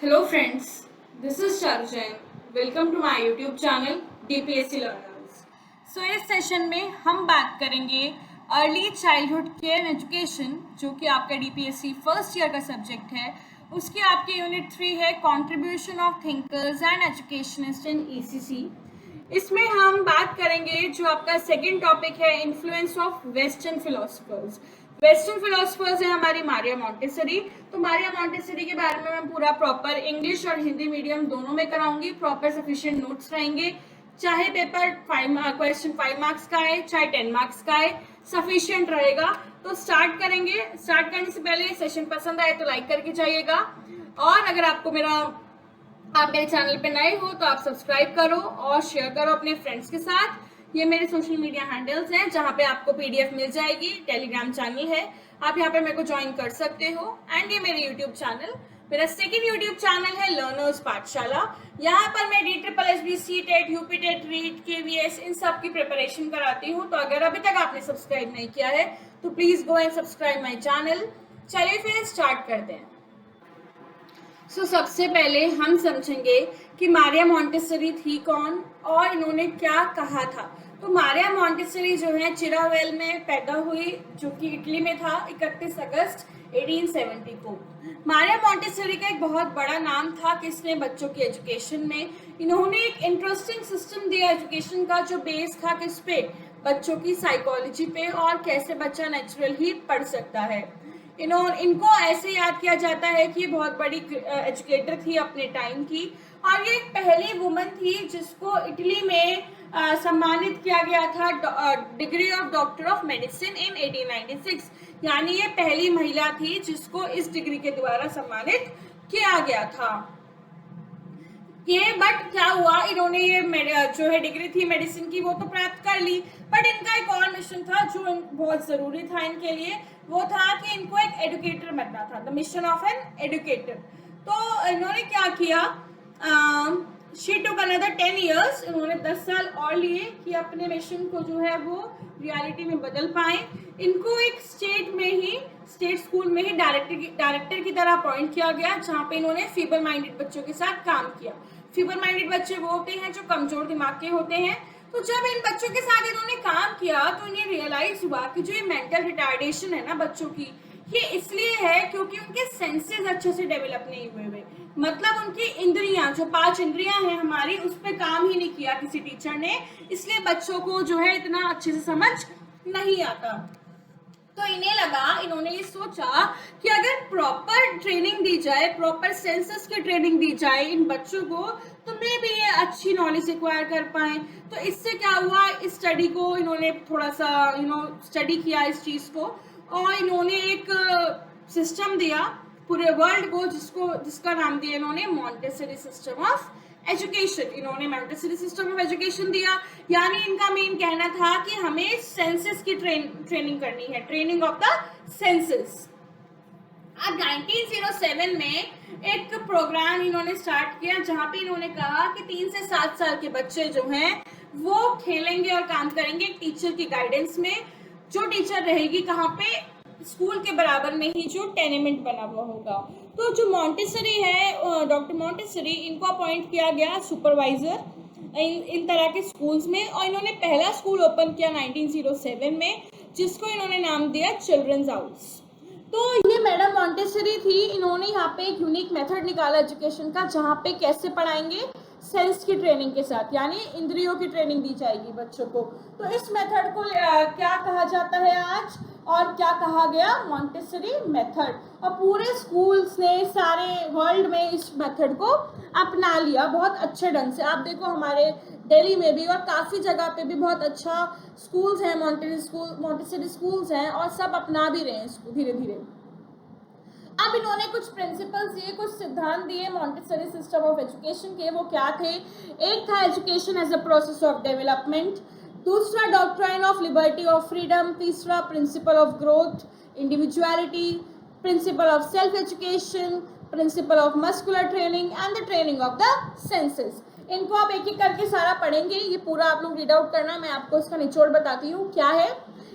Hello friends, this is Sharu. Welcome to my YouTube channel DPSC Learners. इस session में हम बात करेंगे अर्ली चाइल्डहुड केयर एजुकेशन, जो कि आपका DPSC फर्स्ट ईयर का सब्जेक्ट है। उसकी आपकी यूनिट 3 है contribution of thinkers and educationist in ECC। इसमें हम बात करेंगे जो आपका सेकेंड टॉपिक है influence of western philosophers. Western philosophers है हमारी मारिया मॉन्टेसरी। तो मारिया मॉन्टेसरी के बारे में मैं पूरा प्रॉपर इंग्लिश और हिंदी मीडियम दोनों में कराऊंगी। प्रॉपर सफिशिएंट नोट्स रहेंगे, चाहे पेपर क्वेश्चन 5 मार्क्स का है चाहे 10 मार्क्स का है, सफिशिएंट रहेगा। तो स्टार्ट करेंगे। स्टार्ट करने से पहले सेशन पसंद आए तो लाइक करके जाइएगा, और अगर आप मेरे चैनल पे नए हो तो आप सब्सक्राइब करो और शेयर करो अपने फ्रेंड्स के साथ। ये मेरे सोशल मीडिया हैंडल्स हैं जहाँ पे आपको PDF मिल जाएगी। टेलीग्राम चैनल है, आप यहाँ पे मेरे को ज्वाइन कर सकते हो। एंड ये मेरे यूट्यूब चैनल, मेरा सेकेंड यूट्यूब चैनल है लर्नर्स पाठशाला। यहाँ पर मैं DSSB, CTET, UPTET, REET, KVS इन सब की प्रिपरेशन कराती हूँ। तो अगर अभी तक आपने सब्सक्राइब नहीं किया है तो please go and subscribe my channel. चलिए फिर स्टार्ट करते हैं। सबसे पहले हम समझेंगे कि मारिया मॉन्टेसरी थी कौन और इन्होंने क्या कहा था। तो मारिया मॉन्टेसरी जो है चिरावेल में पैदा हुई, जो कि इटली में था 31 अगस्त 1870 को। मारिया मॉन्टेसरी का एक बहुत बड़ा नाम था कि इसने बच्चों की एजुकेशन में इन्होंने एक इंटरेस्टिंग सिस्टम दिया एजुकेशन का, जो बेस था किस पे, बच्चों की साइकोलॉजी पे और कैसे बच्चा नेचुरल ही पढ़ सकता है। इनको ऐसे याद किया जाता है कि ये बहुत बड़ी एजुकेटर थी अपने टाइम की, और ये एक पहली वुमन थी जिसको इटली में सम्मानित किया गया था degree of doctor of medicine in 1896। यानी ये पहली महिला थी जिसको इस डिग्री के द्वारा सम्मानित किया गया था। बट क्या हुआ, इन्होंने ये जो है डिग्री थी मेडिसिन की वो तो प्राप्त कर ली, बट इनका एक और मिशन था जो बहुत जरूरी था इनके लिए। वो था कि इनको एक एडुकेटर बनना था, the mission of an educator. तो इन्होंने क्या किया, शी टुक अनदर 10 years, इन्होंने 10 साल और लिए कि अपने मिशन को जो है वो रियलिटी में बदल पाए। इनको एक स्टेट स्कूल में ही डायरेक्टर की तरह अपॉइंट किया गया, जहाँ पे इन्होंने फीबल माइंडेड बच्चों के साथ काम किया। फीबल माइंडेड बच्चे वो होते हैं जो कमजोर दिमाग के होते हैं। तो जब इन बच्चों के साथ इन्होंने काम किया तो इन्हें रियलाइज हुआ कि जो ये मेंटल रिटार्डेशन है ना बच्चों की, ये इसलिए है क्योंकि उनके सेंसेस अच्छे से डेवलप नहीं हुए। मतलब उनकी इंद्रियां, जो 5 इंद्रियां हैं हमारी, उस पर काम ही नहीं किया किसी टीचर ने, इसलिए बच्चों को जो है इतना अच्छे से समझ नहीं आता। तो इन्होंने ये सोचा कि अगर प्रॉपर ट्रेनिंग दी जाए, प्रॉपर सेंसस की ट्रेनिंग दी जाए इन बच्चों को, तो मे भी ये अच्छी नॉलेज एक्वायर कर पाए। तो इससे क्या हुआ, इस स्टडी को इन्होंने थोड़ा सा स्टडी किया इस चीज को, और इन्होंने एक सिस्टम दिया पूरे वर्ल्ड को, जिसका नाम दिया इन्होंने मॉन्टेसरी सिस्टम ऑफ एजुकेशन। इन्होंने मॉन्टेसरी सिस्टम ऑफ एजुकेशन दिया, यानी इनका मेन कहना था कि हमें सेंसेस की ट्रेनिंग करनी है, ट्रेनिंग ऑफ द सेंसेस। अब 1907 में एक प्रोग्राम इन्होंने स्टार्ट किया, जहां पे इन्होंने कहा कि 3 से 7 साल के बच्चे जो हैं वो खेलेंगे और काम करेंगे एक टीचर की गाइडेंस में। जो टीचर रहेगी कहाँ पे, स्कूल के बराबर में ही जो टेनेमेंट बना हुआ होगा। तो जो मॉन्टेसरी है, डॉक्टर मॉन्टेसरी, इनको अपॉइंट किया गया सुपरवाइजर इन तरह के स्कूल्स में, और इन्होंने पहला स्कूल ओपन किया 1907 में, जिसको इन्होंने नाम दिया चिल्ड्रंस हाउस। तो ये मैडम मॉन्टेसरी थी, इन्होंने यहाँ पे एक यूनिक मेथड निकाला एजुकेशन का, जहाँ पे कैसे पढ़ाएंगे, सेंस की ट्रेनिंग के साथ, यानी इंद्रियों की ट्रेनिंग दी जाएगी बच्चों को। तो इस मेथड को क्या कहा जाता है आज, और क्या कहा गया, मॉन्टेसरी मेथड। और पूरे स्कूल्स ने सारे वर्ल्ड में इस मेथड को अपना लिया बहुत अच्छे ढंग से। आप देखो हमारे दिल्ली में भी और काफ़ी जगह पे भी बहुत अच्छा स्कूल्स हैं, मॉन्टेसरी स्कूल्स हैं, और सब अपना भी रहे हैं इसको धीरे धीरे। अब इन्होंने कुछ प्रिंसिपल्स दिए, कुछ सिद्धांत दिए मॉन्टेसरी सिस्टम ऑफ एजुकेशन के। वो क्या थे, एक था education as a process of development, दूसरा doctrine of liberty of freedom, तीसरा principle of growth individuality, principle of self education, principle of muscular training and the training of the senses. इनको आप एक एक करके सारा पढ़ेंगे, ये पूरा आप लोग रीड आउट करना, मैं आपको इसका निचोड़ बताती हूँ क्या है।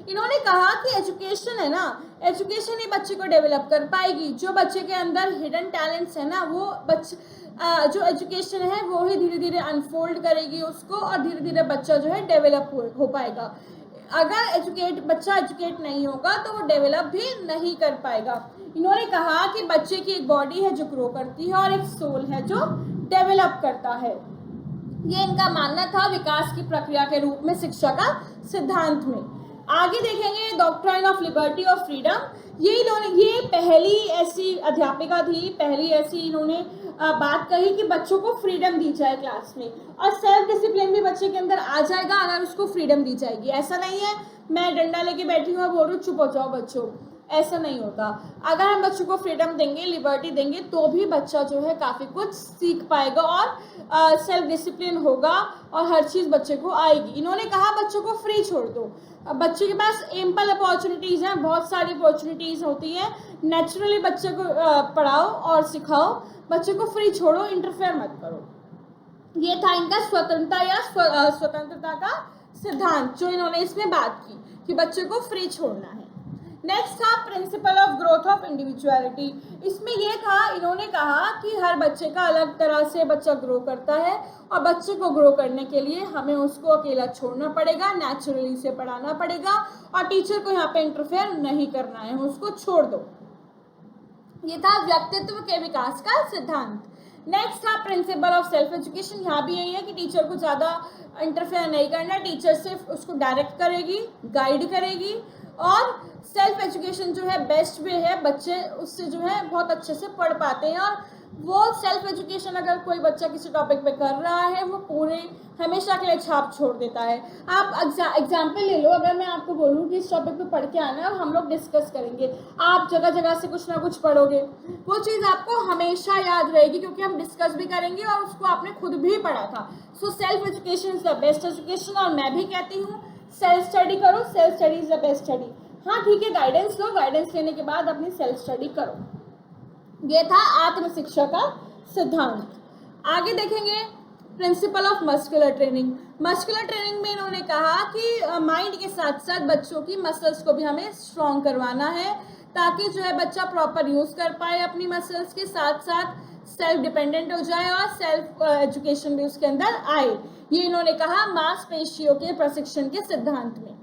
इन्होंने कहा कि एजुकेशन है ना, एजुकेशन ही बच्चे को डेवलप कर पाएगी। जो बच्चे के अंदर हिडन टैलेंट्स है ना, वो जो एजुकेशन है वो ही धीरे धीरे अनफोल्ड करेगी उसको, और धीरे धीरे बच्चा जो है डेवलप हो पाएगा। अगर बच्चा एजुकेट नहीं होगा तो वो डेवलप भी नहीं कर पाएगा। इन्होंने कहा कि बच्चे की एक बॉडी है जो ग्रो करती है और एक सोल है जो डेवलप करता है। ये इनका मानना था विकास की प्रक्रिया के रूप में शिक्षा का सिद्धांत में। आगे देखेंगे डॉक्ट्राइन ऑफ लिबर्टी और फ्रीडम। ये पहली ऐसी अध्यापिका थी, पहली ऐसी इन्होंने बात कही कि बच्चों को फ्रीडम दी जाए क्लास में, और सेल्फ डिसिप्लिन भी बच्चे के अंदर आ जाएगा अगर उसको फ्रीडम दी जाएगी। ऐसा नहीं है मैं डंडा लेके बैठी हूँ और बोल रही हूँ चुप हो जाओ बच्चों, ऐसा नहीं होता। अगर हम बच्चों को फ्रीडम देंगे, लिबर्टी देंगे, तो भी बच्चा जो है काफ़ी कुछ सीख पाएगा और सेल्फ डिसिप्लिन होगा और हर चीज़ बच्चे को आएगी। इन्होंने कहा बच्चों को फ्री छोड़ दो। बच्चे के पास एम्पल अपॉर्चुनिटीज़ हैं, बहुत सारी अपॉर्चुनिटीज़ होती हैं। नेचुरली बच्चे को पढ़ाओ और सिखाओ, बच्चे को फ्री छोड़ो, इंटरफेयर मत करो। ये था इनका स्वतंत्रता का सिद्धांत जो इन्होंने इसमें बात की कि बच्चे को फ्री छोड़ना है। नेक्स्ट था principal of growth of individuality. इसमें यह था, इन्होंने कहा कि हर बच्चे का अलग तरह से बच्चा ग्रो करता है और बच्चे को ग्रो करने के लिए हमें उसको अकेला छोड़ना पड़ेगा, नेचुरली से पढ़ाना पड़ेगा और टीचर को यहाँ पे इंटरफेयर नहीं करना है, उसको छोड़ दो। ये था व्यक्तित्व के विकास का सिद्धांत। नेक्स्ट था प्रिंसिपल ऑफ सेल्फ एजुकेशन। यहाँ भी यही है कि टीचर को ज़्यादा इंटरफेयर नहीं करना, टीचर सिर्फ उसको डायरेक्ट करेगी, गाइड करेगी, और सेल्फ एजुकेशन जो है बेस्ट वे है, बच्चे उससे जो है बहुत अच्छे से पढ़ पाते हैं। और वो सेल्फ एजुकेशन अगर कोई बच्चा किसी टॉपिक पे कर रहा है वो पूरे हमेशा के लिए छाप छोड़ देता है। आप एग्जाम्पल ले लो, अगर मैं आपको बोलूँ कि इस टॉपिक पे पढ़ के आना है और हम लोग डिस्कस करेंगे, आप जगह जगह से कुछ ना कुछ पढ़ोगे, वो चीज़ आपको हमेशा याद रहेगी क्योंकि हम डिस्कस भी करेंगे और उसको आपने खुद भी पढ़ा था। So self education is the best education, और मैं भी कहती हूँ सेल्फ स्टडी करो, self study is the best study. हाँ ठीक है, गाइडेंस लो, गाइडेंस लेने के बाद अपनी सेल्फ स्टडी करो। ये था आत्म शिक्षा का सिद्धांत। आगे देखेंगे principal of muscular training. Muscular training में इन्होंने कहा कि माइंड के साथ साथ बच्चों की मसल्स को भी हमें स्ट्रॉन्ग करवाना है ताकि जो है बच्चा प्रॉपर यूज़ कर पाए अपनी मसल्स के साथ साथ सेल्फ डिपेंडेंट हो जाए और सेल्फ एजुकेशन भी उसके अंदर आए। ये इन्होंने कहा मांसपेशियों के प्रशिक्षण के सिद्धांत में।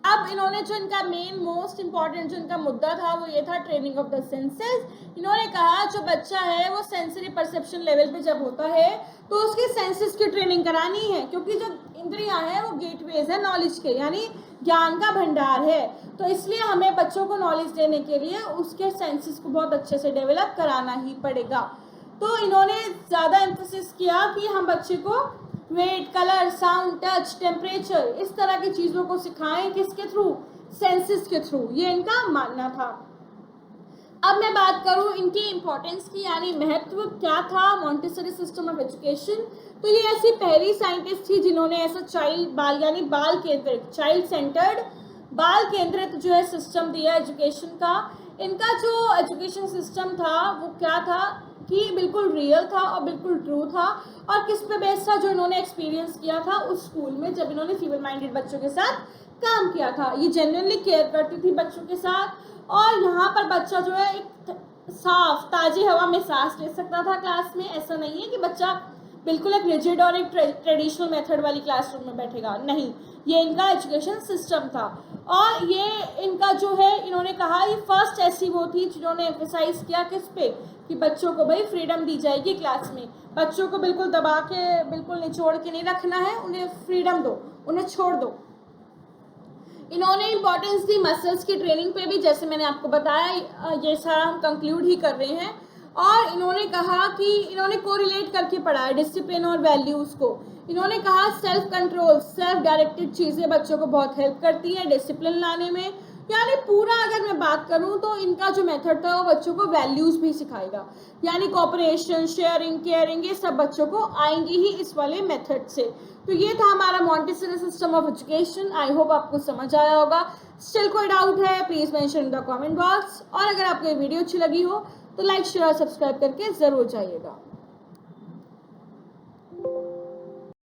अब इन्होंने जो इनका मेन मोस्ट इम्पॉर्टेंट जो इनका मुद्दा था वो ये था ट्रेनिंग ऑफ द सेंसेस। इन्होंने कहा जो बच्चा है वो सेंसरी परसेप्शन लेवल पे जब होता है तो उसकी सेंसेस की ट्रेनिंग करानी है, क्योंकि जो इंद्रियां हैं वो गेटवेज है नॉलेज के, यानी ज्ञान का भंडार है। तो इसलिए हमें बच्चों को नॉलेज देने के लिए उसके सेंसेस को बहुत अच्छे से डेवलप कराना ही पड़ेगा। तो इन्होंने ज़्यादा एम्फेसिस किया कि हम बच्चे को weight, colour, sound, touch, temperature, इस तरह की चीज़ों को सिखाएं, किसके थ्रू, सेंसेस के थ्रू, ये इनका मानना था। अब मैं बात करूं इनकी इम्पोर्टेंस की, यानी महत्व क्या था मॉन्टेसरी सिस्टम ऑफ एजुकेशन। तो ये ऐसी पहली साइंटिस्ट थी जिन्होंने ऐसा बाल केंद्रित, चाइल्ड सेंटर्ड, बाल केंद्रित जो है सिस्टम दिया एजुकेशन का। इनका जो एजुकेशन सिस्टम था वो क्या था कि बिल्कुल रियल था और बिल्कुल ट्रू था, और किस पे बेस्ड था, जो इन्होंने एक्सपीरियंस किया था उस स्कूल में जब इन्होंने फीमेल माइंडेड बच्चों के साथ काम किया था। ये जेन्युइनली केयर करती थी बच्चों के साथ, और यहाँ पर बच्चा जो है एक साफ ताज़ी हवा में सांस ले सकता था क्लास में। ऐसा नहीं है कि बच्चा बिल्कुल एक रिजिड और एक ट्रेडिशनल मेथड वाली क्लासरूम में बैठेगा, नहीं, ये इनका एजुकेशन सिस्टम था। और ये इनका जो है इन्होंने कहा ये फर्स्ट ऐसी वो थी जिन्होंने एम्फेसाइज किया किस पे, कि बच्चों को भाई फ्रीडम दी जाएगी क्लास में, बच्चों को बिल्कुल दबा के बिल्कुल निचोड़ के नहीं रखना है, उन्हें फ्रीडम दो, उन्हें छोड़ दो। इन्होंने इम्पोर्टेंस दी मसल्स की ट्रेनिंग पे भी, जैसे मैंने आपको बताया, ये सारा हम कंक्लूड ही कर रहे हैं। और इन्होंने कहा कि इन्होंने कोरिलेट करके पढ़ा है डिसिप्लिन और वैल्यूज़ को। इन्होंने कहा सेल्फ कंट्रोल, सेल्फ डायरेक्टेड चीज़ें बच्चों को बहुत हेल्प करती हैं डिसिप्लिन लाने में। यानी पूरा अगर मैं बात करूं तो इनका जो मेथड था वो बच्चों को वैल्यूज़ भी सिखाएगा, यानी कोऑपरेशन, शेयरिंग, केयरिंग, ये सब बच्चों को आएंगी ही इस वाले मेथड से। तो ये था हमारा Montessori system of education. I hope आपको समझ आया होगा। स्टिल कोई डाउट है please mention in the comment box, और अगर आपको ये वीडियो अच्छी लगी हो तो लाइक, शेयर और सब्सक्राइब करके ज़रूर जाइएगा।